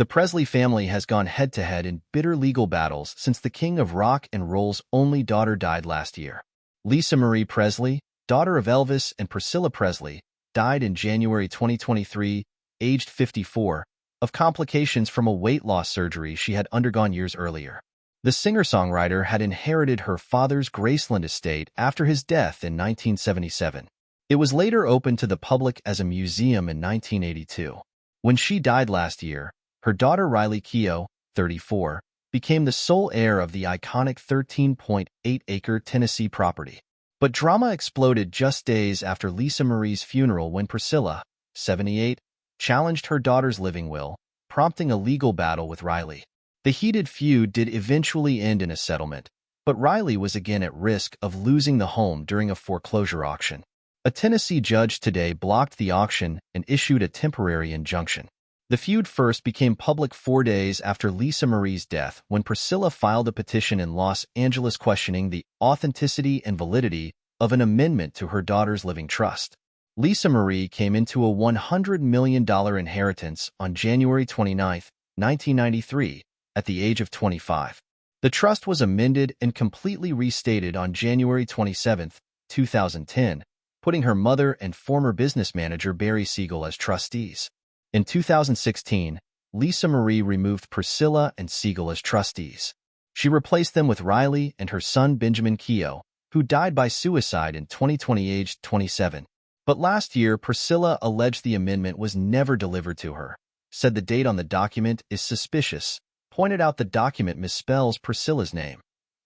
The Presley family has gone head-to-head in bitter legal battles since the king of rock and roll's only daughter died last year. Lisa Marie Presley, daughter of Elvis and Priscilla Presley, died in January 2023, aged 54, of complications from a weight loss surgery she had undergone years earlier. The singer-songwriter had inherited her father's Graceland estate after his death in 1977. It was later opened to the public as a museum in 1982. When she died last year, her daughter Riley Keough, 34, became the sole heir of the iconic 13.8-acre Tennessee property. But drama exploded just days after Lisa Marie's funeral when Priscilla, 78, challenged her daughter's living will, prompting a legal battle with Riley. The heated feud did eventually end in a settlement, but Riley was again at risk of losing the home during a foreclosure auction. A Tennessee judge today blocked the auction and issued a temporary injunction. The feud first became public 4 days after Lisa Marie's death when Priscilla filed a petition in Los Angeles questioning the authenticity and validity of an amendment to her daughter's living trust. Lisa Marie came into a $100 million inheritance on January 29, 1993, at the age of 25. The trust was amended and completely restated on January 27, 2010, putting her mother and former business manager Barry Siegel as trustees. In 2016, Lisa Marie removed Priscilla and Siegel as trustees. She replaced them with Riley and her son Benjamin Keough, who died by suicide in 2020 aged 27. But last year, Priscilla alleged the amendment was never delivered to her, said the date on the document is suspicious, pointed out the document misspells Priscilla's name,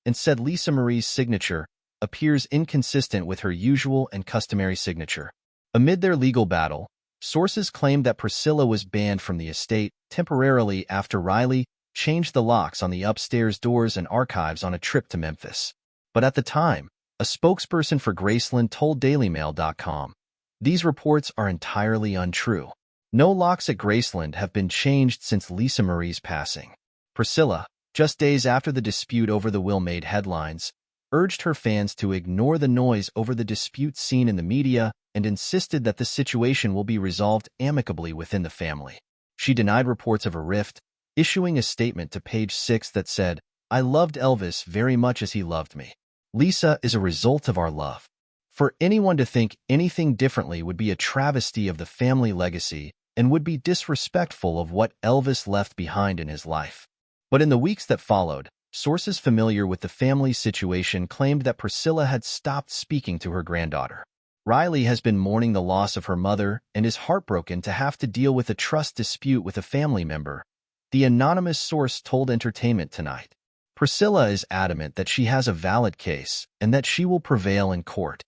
and said Lisa Marie's signature appears inconsistent with her usual and customary signature. Amid their legal battle, sources claimed that Priscilla was banned from the estate temporarily after Riley changed the locks on the upstairs doors and archives on a trip to Memphis. But at the time, a spokesperson for Graceland told DailyMail.com, "These reports are entirely untrue. No locks at Graceland have been changed since Lisa Marie's passing." Priscilla, just days after the dispute over the will made headlines, urged her fans to ignore the noise over the dispute seen in the media and insisted that the situation will be resolved amicably within the family. She denied reports of a rift, issuing a statement to Page 6 that said, "I loved Elvis very much as he loved me. Lisa is a result of our love. For anyone to think anything differently would be a travesty of the family legacy and would be disrespectful of what Elvis left behind in his life." But in the weeks that followed, sources familiar with the family's situation claimed that Priscilla had stopped speaking to her granddaughter. Riley has been mourning the loss of her mother and is heartbroken to have to deal with a trust dispute with a family member, the anonymous source told Entertainment Tonight. Priscilla is adamant that she has a valid case and that she will prevail in court.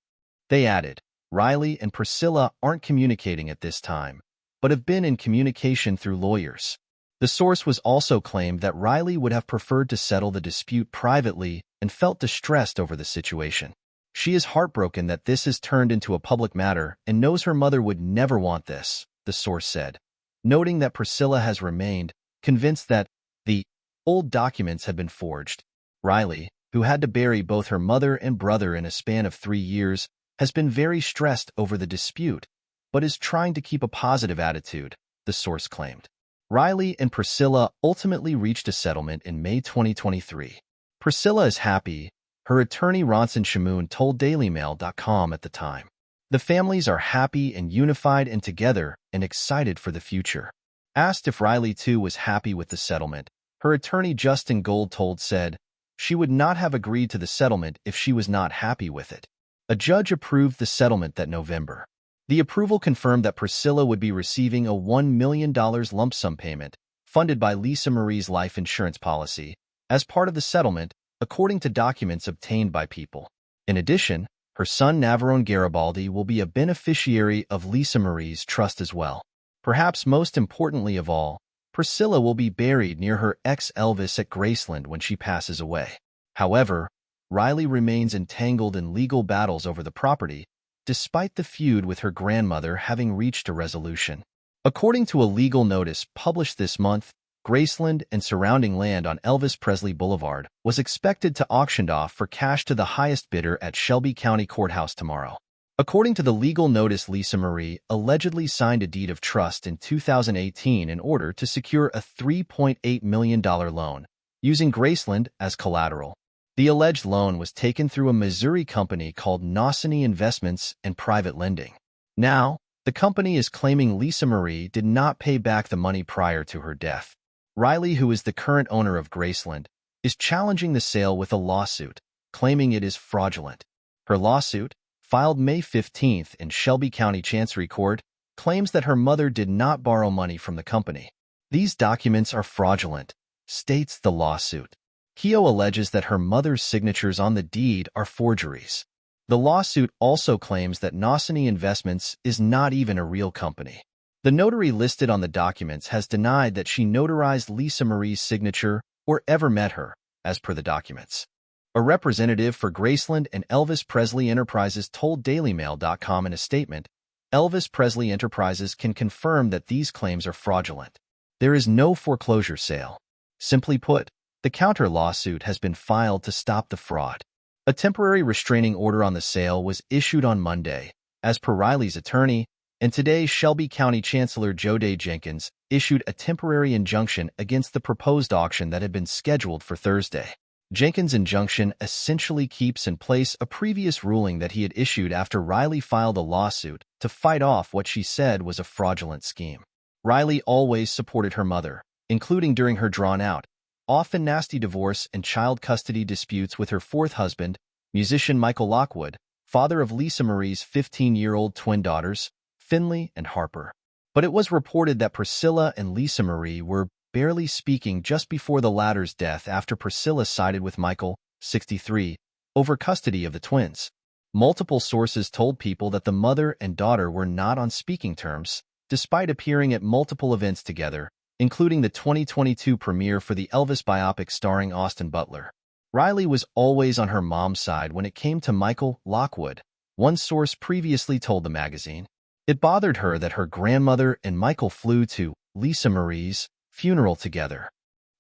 They added, "Riley and Priscilla aren't communicating at this time, but have been in communication through lawyers." The source was also claimed that Riley would have preferred to settle the dispute privately and felt distressed over the situation. "She is heartbroken that this has turned into a public matter and knows her mother would never want this," the source said, noting that Priscilla has remained convinced that the old documents had been forged. Riley, who had to bury both her mother and brother in a span of 3 years, has been very stressed over the dispute, but is trying to keep a positive attitude, the source claimed. Riley and Priscilla ultimately reached a settlement in May 2023. Priscilla is happy, her attorney Ronson Shamoun told DailyMail.com at the time. "The families are happy and unified and together and excited for the future." Asked if Riley too was happy with the settlement, her attorney Justin Gold said, "She would not have agreed to the settlement if she was not happy with it." A judge approved the settlement that November. The approval confirmed that Priscilla would be receiving a $1 million lump sum payment, funded by Lisa Marie's life insurance policy, as part of the settlement, according to documents obtained by People. In addition, her son Navarone Garibaldi will be a beneficiary of Lisa Marie's trust as well. Perhaps most importantly of all, Priscilla will be buried near her ex-Elvis at Graceland when she passes away. However, Riley remains entangled in legal battles over the property, despite the feud with her grandmother having reached a resolution. According to a legal notice published this month, Graceland and surrounding land on Elvis Presley Boulevard was expected to auction off for cash to the highest bidder at Shelby County Courthouse tomorrow. According to the legal notice, Lisa Marie allegedly signed a deed of trust in 2018 in order to secure a $3.8 million loan, using Graceland as collateral. The alleged loan was taken through a Missouri company called Nosany Investments and Private Lending. Now, the company is claiming Lisa Marie did not pay back the money prior to her death. Riley, who is the current owner of Graceland, is challenging the sale with a lawsuit, claiming it is fraudulent. Her lawsuit, filed May 15th in Shelby County Chancery Court, claims that her mother did not borrow money from the company. These documents are fraudulent, states the lawsuit. Keough alleges that her mother's signatures on the deed are forgeries. The lawsuit also claims that Nosany Investments is not even a real company. The notary listed on the documents has denied that she notarized Lisa Marie's signature or ever met her, as per the documents. A representative for Graceland and Elvis Presley Enterprises told DailyMail.com in a statement, Elvis Presley Enterprises can confirm that these claims are fraudulent. There is no foreclosure sale. Simply put, the counter lawsuit has been filed to stop the fraud. A temporary restraining order on the sale was issued on Monday, as per Riley's attorney, and today Shelby County Chancellor Joe Day Jenkins issued a temporary injunction against the proposed auction that had been scheduled for Thursday. Jenkins' injunction essentially keeps in place a previous ruling that he had issued after Riley filed a lawsuit to fight off what she said was a fraudulent scheme. Riley always supported her mother, including during her drawn-out, often nasty divorce and child custody disputes with her fourth husband, musician Michael Lockwood, father of Lisa Marie's 15-year-old twin daughters, Finley and Harper. But it was reported that Priscilla and Lisa Marie were barely speaking just before the latter's death after Priscilla sided with Michael, 63, over custody of the twins. Multiple sources told People that the mother and daughter were not on speaking terms, despite appearing at multiple events together, including the 2022 premiere for the Elvis biopic starring Austin Butler. Riley was always on her mom's side when it came to Michael Lockwood, one source previously told the magazine. It bothered her that her grandmother and Michael flew to Lisa Marie's funeral together.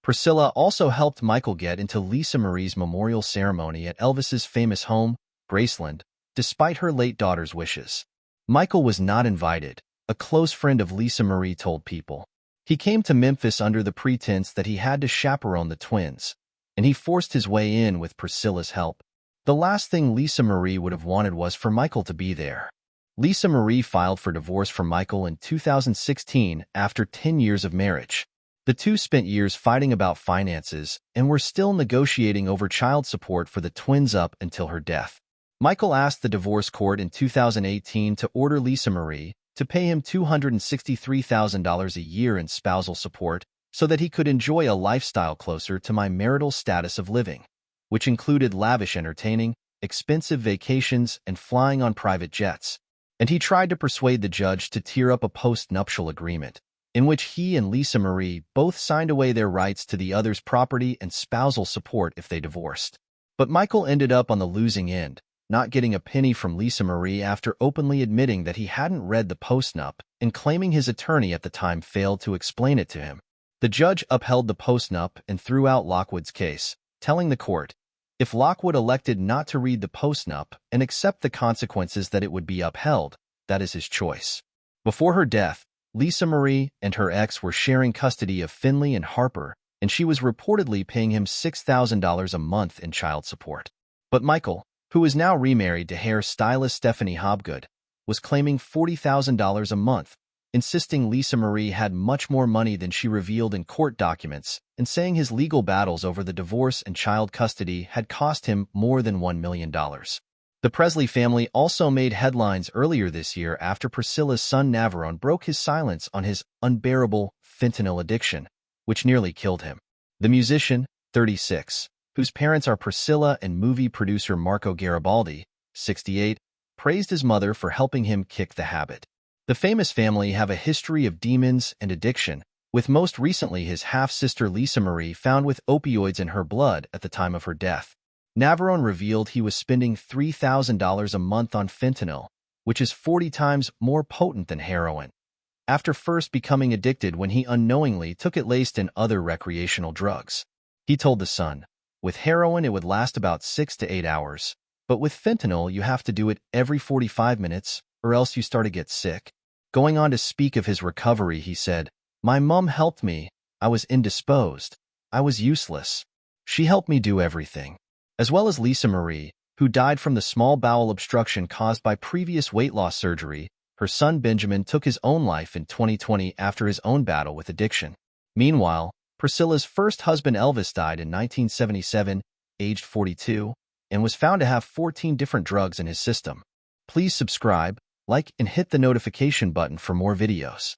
Priscilla also helped Michael get into Lisa Marie's memorial ceremony at Elvis's famous home, Graceland, despite her late daughter's wishes. Michael was not invited, a close friend of Lisa Marie told People. He came to Memphis under the pretense that he had to chaperone the twins, and he forced his way in with Priscilla's help. The last thing Lisa Marie would have wanted was for Michael to be there. Lisa Marie filed for divorce from Michael in 2016 after 10 years of marriage. The two spent years fighting about finances and were still negotiating over child support for the twins up until her death. Michael asked the divorce court in 2018 to order Lisa Marie to pay him $263,000 a year in spousal support so that he could enjoy a lifestyle closer to my marital status of living, which included lavish entertaining, expensive vacations, and flying on private jets. And he tried to persuade the judge to tear up a post-nuptial agreement, in which he and Lisa Marie both signed away their rights to the other's property and spousal support if they divorced. But Michael ended up on the losing end, not getting a penny from Lisa Marie after openly admitting that he hadn't read the postnup and claiming his attorney at the time failed to explain it to him. The judge upheld the postnup and threw out Lockwood's case, telling the court, if Lockwood elected not to read the postnup and accept the consequences that it would be upheld, that is his choice. Before her death, Lisa Marie and her ex were sharing custody of Finley and Harper, and she was reportedly paying him $6,000 a month in child support. But Michael, who is now remarried to hair stylist Stephanie Hobgood, was claiming $40,000 a month, insisting Lisa Marie had much more money than she revealed in court documents, and saying his legal battles over the divorce and child custody had cost him more than $1 million. The Presley family also made headlines earlier this year after Priscilla's son Navarone broke his silence on his unbearable fentanyl addiction, which nearly killed him. The musician, 36, whose parents are Priscilla and movie producer Marco Garibaldi, 68, praised his mother for helping him kick the habit. The famous family have a history of demons and addiction, with most recently his half-sister Lisa Marie found with opioids in her blood at the time of her death. Navarone revealed he was spending $3,000 a month on fentanyl, which is 40 times more potent than heroin, after first becoming addicted when he unknowingly took it laced in other recreational drugs. He told The Sun, with heroin it would last about 6 to 8 hours. But with fentanyl, you have to do it every 45 minutes, or else you start to get sick. Going on to speak of his recovery, he said, "My mom helped me. I was indisposed. I was useless. She helped me do everything." As well as Lisa Marie, who died from the small bowel obstruction caused by previous weight loss surgery. Her son Benjamin took his own life in 2020 after his own battle with addiction. Meanwhile, Priscilla's first husband Elvis died in 1977, aged 42, and was found to have 14 different drugs in his system. Please subscribe, like, and hit the notification button for more videos.